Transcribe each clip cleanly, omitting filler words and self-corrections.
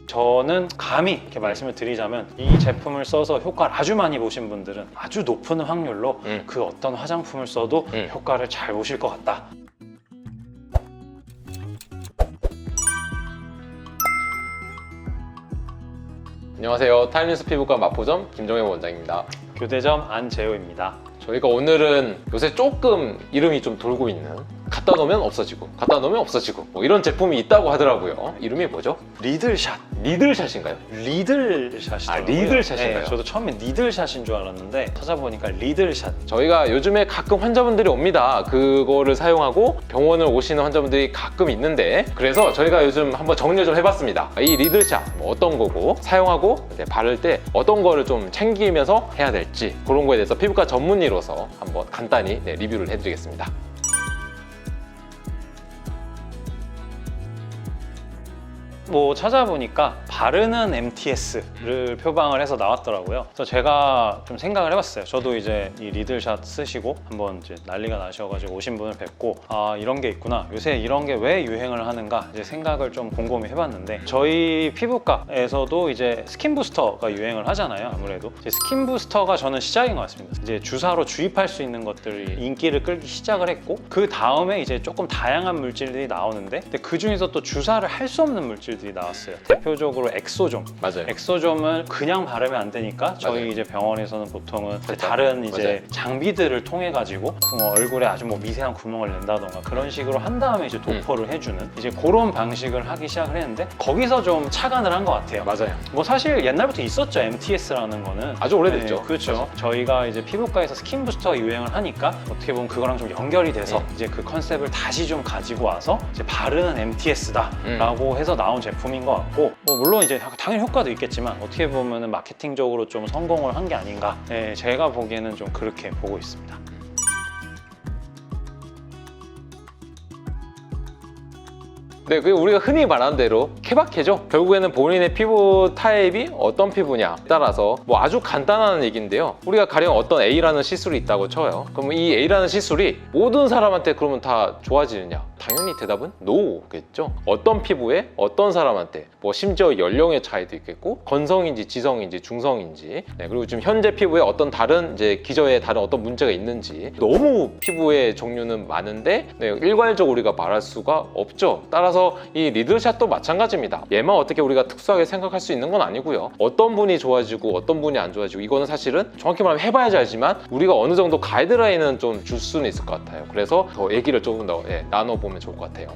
저는 감히 이렇게 말씀을 드리자면 이 제품을 써서 효과를 아주 많이 보신 분들은 아주 높은 확률로 그 어떤 화장품을 써도 효과를 잘 보실 것 같다. 안녕하세요. 타임리스 피부과 마포점 김정혜 원장입니다. 교대점 안재호입니다. 저희가 오늘은 요새 조금 이름이 좀 돌고 있는, 갖다 놓으면 없어지고 갖다 놓으면 없어지고 뭐 이런 제품이 있다고 하더라고요. 이름이 뭐죠? 리들샷. 리들샷인가요? 리들샷이더라고요. 리들샷인가요? 네, 저도 처음에 니들샷인 줄 알았는데 찾아보니까 리들샷. 저희가 요즘에 가끔 환자분들이 옵니다. 그거를 사용하고 병원을 오시는 환자분들이 가끔 있는데, 그래서 저희가 요즘 한번 정리를 좀 해봤습니다. 이 리들샷 뭐 어떤 거고, 사용하고 이제 바를 때 어떤 거를 좀 챙기면서 해야 될지, 그런 거에 대해서 피부과 전문의로서 한번 간단히 리뷰를 해드리겠습니다. 뭐 찾아보니까 바르는 MTS를 표방을 해서 나왔더라고요. 그래서 제가 좀 생각을 해봤어요. 저도 이제 이 리들샷 쓰시고 한번 이제 난리가 나셔가지고 오신 분을 뵙고, 아 이런 게 있구나, 요새 이런 게 왜 유행을 하는가 이제 생각을 좀 곰곰이 해봤는데, 저희 피부과에서도 이제 스킨 부스터가 유행을 하잖아요. 아무래도 이제 스킨 부스터가 저는 시작인 것 같습니다. 이제 주사로 주입할 수 있는 것들이 인기를 끌기 시작을 했고, 그 다음에 이제 조금 다양한 물질들이 나오는데, 근데 그 중에서 또 주사를 할 수 없는 물질들이 나왔어요. 대표적으로 엑소좀. 맞아요. 엑소점을 그냥 바르면 안 되니까 저희 맞아요. 이제 병원에서는 보통은 그렇죠. 다른 이제 맞아요. 장비들을 통해 가지고 얼굴에 아주 뭐 미세한 구멍을 낸다던가 그런 식으로 한 다음에 이제 도포를 해주는 이제 그런 방식을 하기 시작을 했는데, 거기서 좀 착안을 한 것 같아요. 맞아요. 뭐 사실 옛날부터 있었죠. MTS라는 거는 아주 오래됐죠. 네, 그렇죠. 맞아요. 저희가 이제 피부과에서 스킨 부스터가 유행을 하니까 어떻게 보면 그거랑 좀 연결이 돼서 이제 그 컨셉을 다시 좀 가지고 와서 이제 바르는 MTS다라고 해서 나온 제품인 것 같고, 뭐 물론 이제 당연히 효과도 있겠지만 어떻게 보면은 마케팅적으로 좀 성공을 한 게 아닌가, 네, 제가 보기에는 좀 그렇게 보고 있습니다. 네, 그 우리가 흔히 말하는 대로 케바케죠. 결국에는 본인의 피부 타입이 어떤 피부냐 따라서 뭐 아주 간단한 얘기인데요. 우리가 가령 어떤 A라는 시술이 있다고 쳐요. 그럼 이 A라는 시술이 모든 사람한테 그러면 다 좋아지느냐? 당연히 대답은 NO겠죠. 어떤 피부에 어떤 사람한테, 뭐 심지어 연령의 차이도 있겠고, 건성인지 지성인지 중성인지, 네, 그리고 지금 현재 피부에 어떤 다른 이제 기저에 다른 어떤 문제가 있는지, 너무 피부의 종류는 많은데 네, 일괄적으로 우리가 말할 수가 없죠. 따라서 이 리들샷도 마찬가지입니다. 얘만 어떻게 우리가 특수하게 생각할 수 있는 건 아니고요. 어떤 분이 좋아지고 어떤 분이 안 좋아지고, 이거는 사실은 정확히 말하면 해봐야지 알지만 우리가 어느 정도 가이드라인은 좀 줄 수는 있을 것 같아요. 그래서 더 얘기를 조금 더 나눠보면 좋을 것 같아요.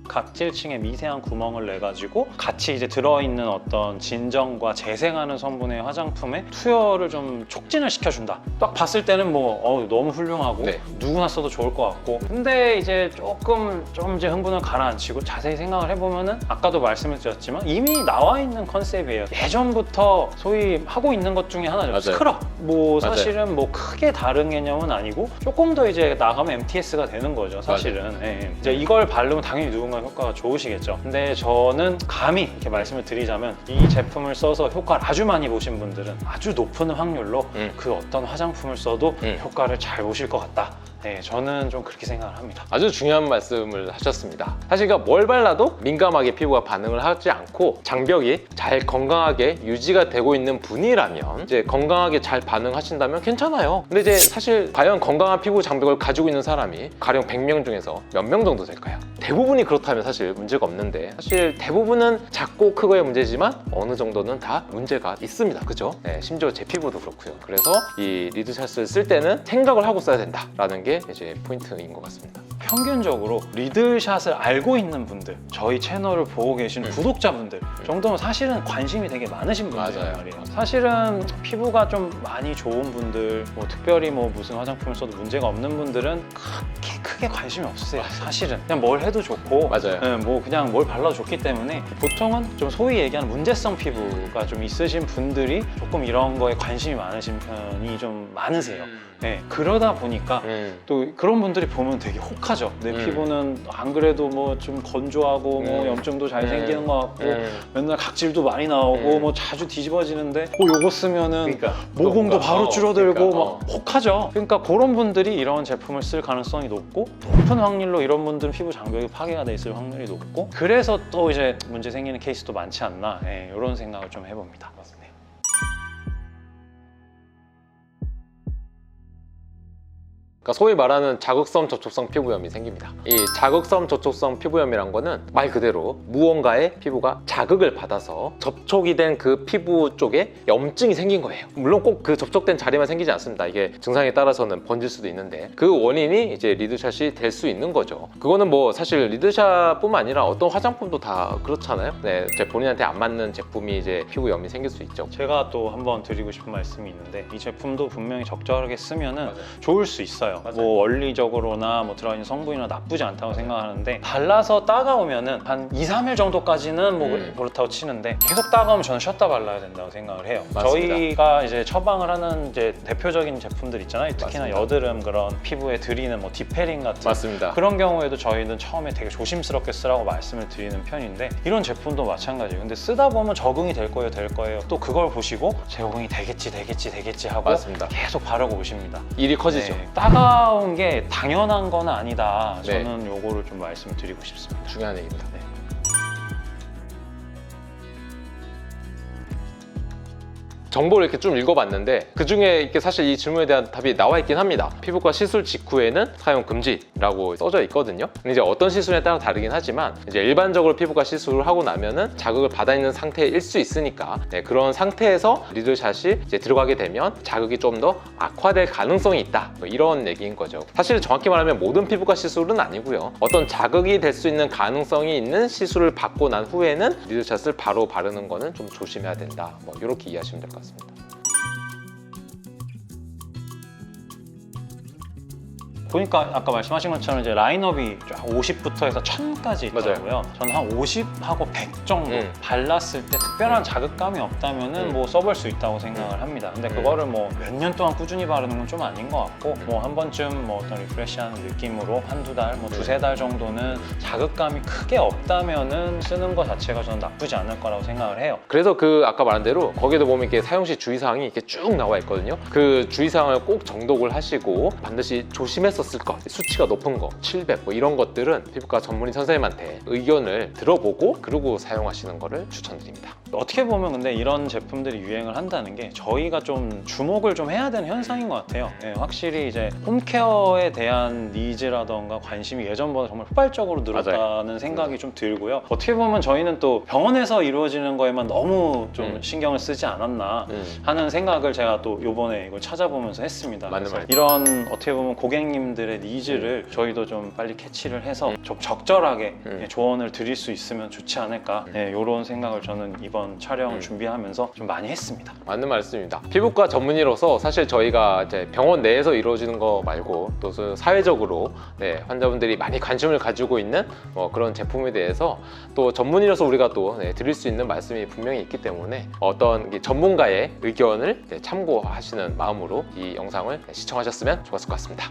각질층에 미세한 구멍을 내가지고 같이 이제 들어있는 어떤 진정과 재생하는 성분의 화장품에 투여를 좀 촉진을 시켜준다. 딱 봤을 때는 뭐 너무 훌륭하고 네. 누구나 써도 좋을 것 같고, 근데 이제 조금 좀 이제 흥분을 가라앉히고 자세히 생각을 해보면은 아까도 말씀을 드렸지만 이미 나와 있는 컨셉이에요. 예전부터 소위 하고 있는 것 중에 하나죠. 맞아요. 스크럽. 뭐 맞아요. 사실은 뭐 크게 다른 개념은 아니고 조금 더 이제 나가면 MTS가 되는 거죠. 사실은. 예. 이제 이걸 바르면 당연히 누군가 효과가 좋으시겠죠. 근데 저는 감히 이렇게 말씀을 드리자면 이 제품을 써서 효과를 아주 많이 보신 분들은 아주 높은 확률로 그 어떤 화장품을 써도 효과를 잘 보실 것 같다. 네, 저는 좀 그렇게 생각을 합니다. 아주 중요한 말씀을 하셨습니다. 사실 뭘 발라도 민감하게 피부가 반응을 하지 않고 장벽이 잘 건강하게 유지가 되고 있는 분이라면 이제 건강하게 잘 반응하신다면 괜찮아요. 근데 이제 사실 과연 건강한 피부 장벽을 가지고 있는 사람이 가령 100명 중에서 몇 명 정도 될까요? 대부분이 그렇다면 사실 문제가 없는데, 사실 대부분은 작고 크고의 문제지만 어느 정도는 다 문제가 있습니다. 그죠? 네, 심지어 제 피부도 그렇고요. 그래서 이 리드샷을 쓸 때는 생각을 하고 써야 된다라는 게 이제 포인트인 것 같습니다. 평균적으로 리들샷을 알고 있는 분들, 저희 채널을 보고 계신 구독자분들 정도면 사실은 관심이 되게 많으신 분들이란 맞아요. 말이에요. 사실은 피부가 좀 많이 좋은 분들, 뭐 특별히 뭐 무슨 화장품을 써도 문제가 없는 분들은 그렇게 크게 관심이 없으세요. 사실은 그냥 뭘 해도 좋고, 맞아요. 네, 뭐 그냥 뭘 발라도 좋기 때문에 보통은 좀 소위 얘기하는 문제성 피부가 좀 있으신 분들이 조금 이런 거에 관심이 많으신 편이 좀 많으세요. 네, 그러다 보니까 또 그런 분들이 보면 되게 혹하죠. 내 피부는 안 그래도 뭐 좀 건조하고 뭐 염증도 잘 생기는 것 같고 맨날 각질도 많이 나오고 뭐 자주 뒤집어지는데 요거 쓰면은 그러니까, 모공도 바로 줄어들고 그러니까, 막 혹하죠. 그러니까 그런 분들이 이런 제품을 쓸 가능성이 높고, 높은 확률로 이런 분들은 피부 장벽이 파괴가 돼 있을 확률이 높고, 그래서 또 이제 문제 생기는 케이스도 많지 않나, 이런 생각을 좀 해봅니다. 네. 그러니까 소위 말하는 자극성 접촉성 피부염이 생깁니다. 이 자극성 접촉성 피부염이란 거는 말 그대로 무언가의 피부가 자극을 받아서 접촉이 된 그 피부 쪽에 염증이 생긴 거예요. 물론 꼭 그 접촉된 자리만 생기지 않습니다. 이게 증상에 따라서는 번질 수도 있는데 그 원인이 이제 리드샷이 될 수 있는 거죠. 그거는 뭐 사실 리드샷뿐만 아니라 어떤 화장품도 다 그렇잖아요. 네, 제 본인한테 안 맞는 제품이 이제 피부염이 생길 수 있죠. 제가 또 한번 드리고 싶은 말씀이 있는데, 이 제품도 분명히 적절하게 쓰면은 좋을 수 있어요. 뭐 원리적으로나 뭐 들어있는 성분이나 나쁘지 않다고 생각하는데, 발라서 따가우면은 한 2, 3일 정도까지는 뭐 그렇다고 치는데, 계속 따가우면 저는 쉬었다 발라야 된다고 생각을 해요. 맞습니다. 저희가 이제 처방을 하는 이제 대표적인 제품들 있잖아요. 특히나 맞습니다. 여드름 그런 피부에 드리는 뭐 디페린 같은 맞습니다. 그런 경우에도 저희는 처음에 되게 조심스럽게 쓰라고 말씀을 드리는 편인데, 이런 제품도 마찬가지예요. 근데 쓰다 보면 적응이 될 거예요. 또 그걸 보시고 적응이 되겠지 하고 맞습니다. 계속 바르고 오십니다. 일이 커지죠. 네, 따가운 게 당연한 건 아니다. 네. 저는 요거를 좀 말씀드리고 싶습니다. 중요한 얘기입니다. 네. 정보를 이렇게 좀 읽어봤는데 그 중에 이렇게 사실 이 질문에 대한 답이 나와 있긴 합니다. 피부과 시술 직후에는 사용 금지라고 써져 있거든요. 근데 이제 어떤 시술에 따라 다르긴 하지만 이제 일반적으로 피부과 시술을 하고 나면은 자극을 받아 있는 상태일 수 있으니까, 네, 그런 상태에서 리드샷이 이제 들어가게 되면 자극이 좀 더 악화될 가능성이 있다, 뭐 이런 얘기인 거죠. 사실 정확히 말하면 모든 피부과 시술은 아니고요. 어떤 자극이 될 수 있는 가능성이 있는 시술을 받고 난 후에는 리드샷을 바로 바르는 거는 좀 조심해야 된다, 뭐 이렇게 이해하시면 될 것 같습니다. 보니까 아까 말씀하신 것처럼 이제 라인업이 50부터 해서 1000까지 있더라고요. 저는 한 50하고 100 정도 발랐을 때 특별한 자극감이 없다면은 뭐 써볼 수 있다고 생각을 합니다. 근데 그거를 뭐 몇 년 동안 꾸준히 바르는 건 좀 아닌 것 같고, 뭐 한 번쯤 뭐 어떤 리프레시하는 느낌으로 한두 달, 뭐 두세 달 정도는 자극감이 크게 없다면은 쓰는 것 자체가 저는 나쁘지 않을 거라고 생각을 해요. 그래서 그 아까 말한 대로 거기에도 보면 이렇게 사용 시 주의사항이 이렇게 쭉 나와 있거든요. 그 주의사항을 꼭 정독을 하시고 반드시 조심해서 쓸 것, 수치가 높은 거, 700 뭐 이런 것들은 피부과 전문의 선생님한테 의견을 들어보고 그러고 사용하시는 거를 추천드립니다. 어떻게 보면 근데 이런 제품들이 유행을 한다는 게 저희가 좀 주목을 좀 해야 되는 현상인 것 같아요. 네, 확실히 이제 홈케어에 대한 니즈라던가 관심이 예전보다 정말 폭발적으로 늘었다는 생각이 좀 들고요. 어떻게 보면 저희는 또 병원에서 이루어지는 거에만 너무 좀 신경을 쓰지 않았나 하는 생각을 제가 또 요번에 이걸 찾아보면서 했습니다. 맞는 말. 이런 어떻게 보면 고객님들의 니즈를 저희도 좀 빨리 캐치를 해서 좀 적절하게 조언을 드릴 수 있으면 좋지 않을까, 이런 생각을 저는 이번 촬영을 준비하면서 좀 많이 했습니다. 맞는 말씀입니다. 피부과 전문의로서 사실 저희가 이제 병원 내에서 이루어지는 거 말고 또 사회적으로, 네, 환자분들이 많이 관심을 가지고 있는 뭐 그런 제품에 대해서 또 전문의로서 우리가 또, 네, 드릴 수 있는 말씀이 분명히 있기 때문에 어떤 전문가의 의견을, 네, 참고하시는 마음으로 이 영상을 시청하셨으면 좋았을 것 같습니다.